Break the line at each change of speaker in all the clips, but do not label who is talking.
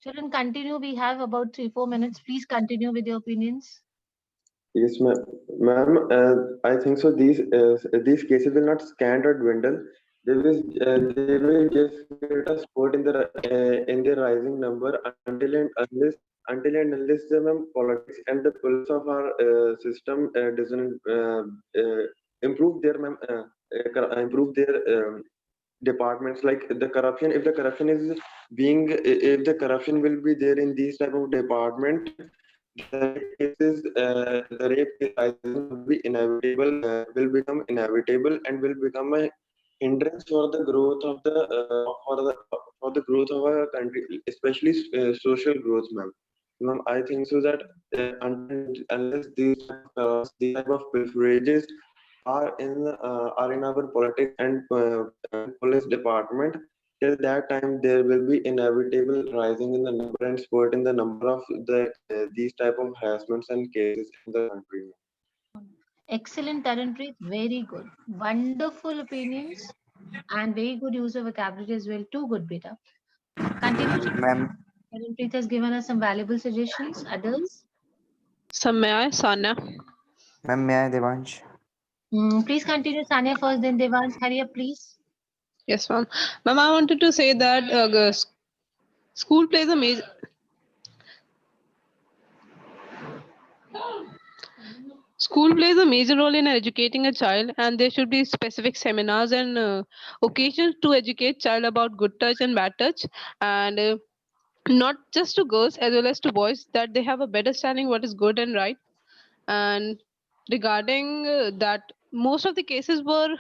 Children, continue. We have about 3-4 minutes. Please continue with your opinions.
Yes, ma'am. I think so. These cases will not scan or dwindle. They will just get a spurt in their rising number until and unless the ma'am, politics and the pulse of our system doesn't improve their improve their departments like the corruption. If the corruption is being if the corruption will be there in these type of department, the rape case rising will be inevitable, will become inevitable and will become a hindrance for the growth of the for the growth of our country, especially social growth, ma'am. Ma'am, I think so that unless these type of pilferages are in our politics and police department, till that time there will be inevitable rising in the number and spurt in the number of these type of harassments and cases in the country.
Excellent, Taranpreet. Very good. Wonderful opinions and very good use of vocabulary as well. Too good, beta. Continue.
Ma'am,
Taranpreet has given us some valuable suggestions. Others?
Samaya, Sanya.
ma'am, may I, Devansh?
Please continue. Sanya first, then Devans. Hurry up, please.
Yes, ma'am. Ma'am, I wanted to say that school plays a major school plays a major role in educating a child, and there should be specific seminars and occasions to educate child about good touch and bad touch, and not just to girls as well as to boys, that they have a better standing what is good and right. And regarding that, most of the cases were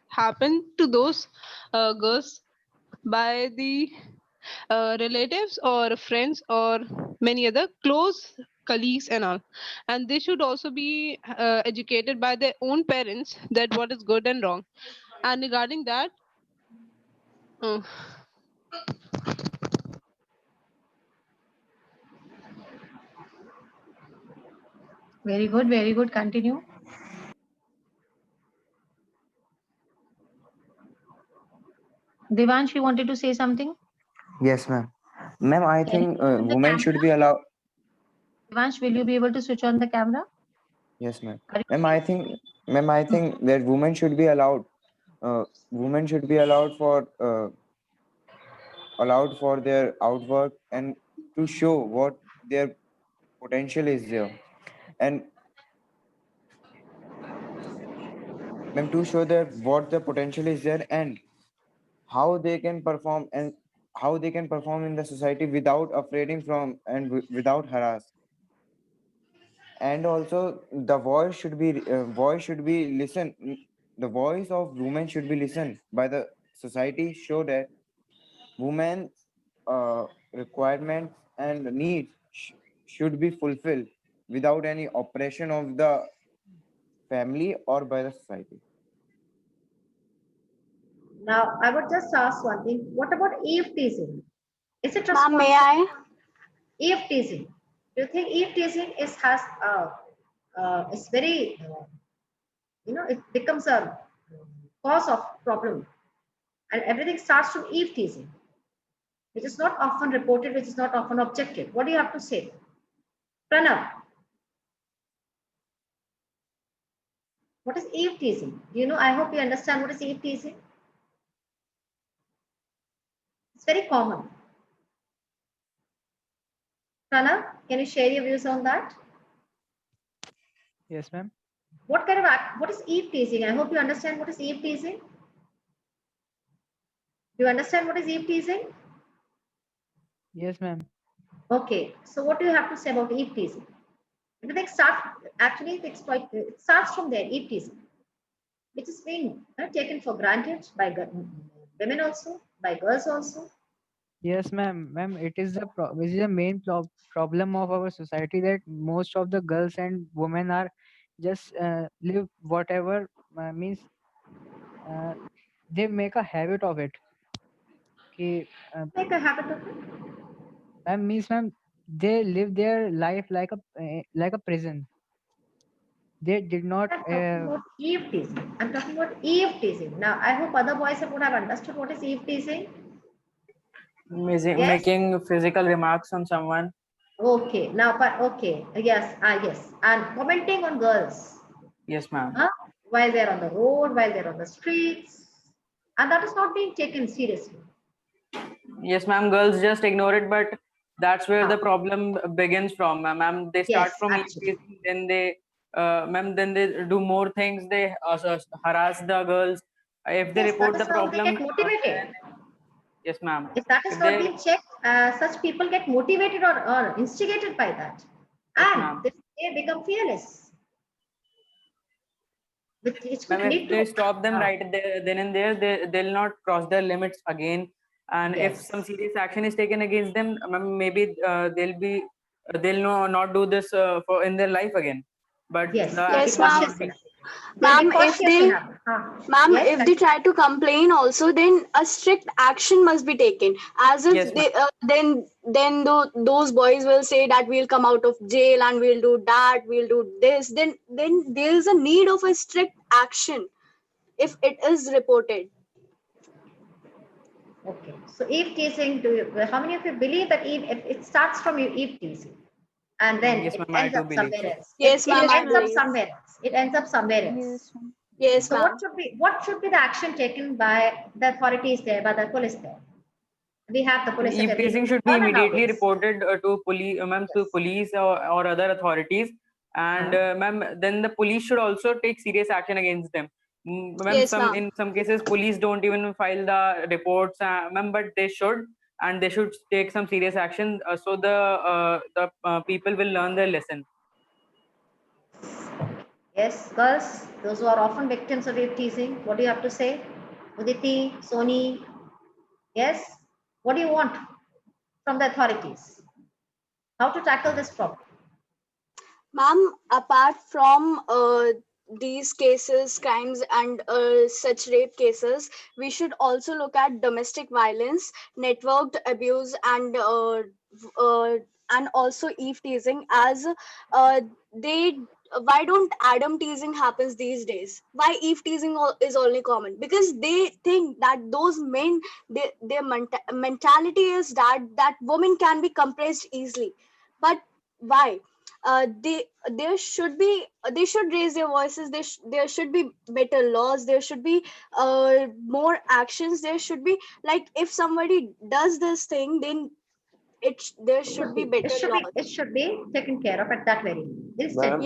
happened to those girls by the relatives or friends or many other close colleagues and all, and they should also be educated by their own parents that what is good and wrong. And regarding that, uh,
Very good. Very good. Continue. Devansh, you wanted to say something?
Yes, ma'am. Ma'am, I
Can you
think
switch on the
women should
camera?
be allowed.
Devansh, will you be able to switch on the camera?
Yes, ma'am.
Are you
Ma'am,
ready?
I think that women should be allowed. Women should be allowed for their outwork and to show what their potential is there, and ma'am, to show that what the potential is there and how they can perform and how they can perform in the society without afraiding from and without harass. And also the voice should be listened. The voice of women should be listened by the society, show that women requirements and needs should be fulfilled without any oppression of the family or by the society.
Now, I would just ask one thing. What about Eve teasing? Is it
Ma'am, may
responsible?
I?
Eve teasing. Do you think Eve teasing is very, it becomes a cause of problem, and everything starts from Eve teasing, which is not often reported, which is not often objected. What do you have to say, Pranav? What is Eve teasing? Do you know? I hope you understand what is Eve teasing. It's very common. Pranav, can you share your views on that?
Yes, ma'am.
What is Eve teasing? I hope you understand what is Eve teasing. Do you understand what is Eve teasing?
Yes, ma'am.
Okay, so what do you have to say about Eve teasing? It starts from there, Eve teasing, which is being taken for granted by women also, by girls also.
Yes, ma'am. Ma'am, it is the main problem of our society that most of the girls and women are just live whatever means uh, they make a habit of it. Okay,
Make a habit of it.
ma'am means ma'am they live their life like a prison. They did not.
I'm talking about Eve teasing. I'm talking about Eve teasing. Now, I hope other boys would have understood what is Eve teasing. Yes.
making physical remarks on someone.
Okay, now, but okay, yes, yes, and commenting on girls,
Yes, ma'am.
while they're on the road, while they're on the streets, and that is not being taken seriously.
Yes, ma'am. Girls just ignore it, but that's where the
Ah.
problem begins from, ma'am. They start
Yes,
from
actually.
easy, then they, ma'am, then they do more things. They harass the girls. If they
Yes, that
report
is
the
how they
problem,
get motivated.
yes, ma'am.
If that is
If
not
they,
being checked, such people get motivated or instigated by that,
yes,
and
ma'am.
they become fearless, which could
Ma'am, if
lead
they
to.
stop them right there, then and there, they'll not cross their limits again. And if
Yes.
some serious action is taken against them, ma'am, maybe they'll not do this for in their life again. But
Yes,
the
they'll be
Yes,
action should
ma'am.
cautious
not be.
enough. They'll be
Ma'am, if
cautious
they,
enough.
ma'am,
Yes,
if they try to complain also, then a strict action must be taken. As if
Yes, ma'am.
they, then those boys will say that we'll come out of jail and we'll do that, we'll do this. Then there is a need of a strict action if it is reported.
okay. So eve teasing, how many of you believe that if it starts from eve teasing and then
Yes,
it
ma'am. I
ends
do
up
believe
somewhere
so.
else?
Yes,
It
ma'am, I
ends up
believe.
somewhere else. It ends up somewhere else.
Yes,
So
ma'am.
what should be the action taken by the authorities there, by the police there? We have the police
Eve
academy
teasing should be
corner
immediately
nowadays.
reported to police, ma'am, to
Yes.
police or other authorities. And ma'am, then the police should also take serious action against them. Ma'am,
Yes, ma'am.
in some cases, police don't even file the reports, ma'am, but they should, and they should take some serious action so the people will learn their lesson.
Yes, girls, those who are often victims of eve teasing, what do you have to say? Uditi, Soni, yes? What do you want from the authorities? How to tackle this problem?
Ma'am, apart from these cases, crimes, and such rape cases, we should also look at domestic violence, networked abuse, uh, and also eve teasing. As they, why don't Adam teasing happens these days? Why eve teasing is only common? Because they think that those men, their mentality is that women can be compressed easily, but why? They should raise their voices. There should be better laws. There should be more actions. There should be, like, if somebody does this thing, then there should be better laws.
It should be taken care of at that very instant.
Ma'am,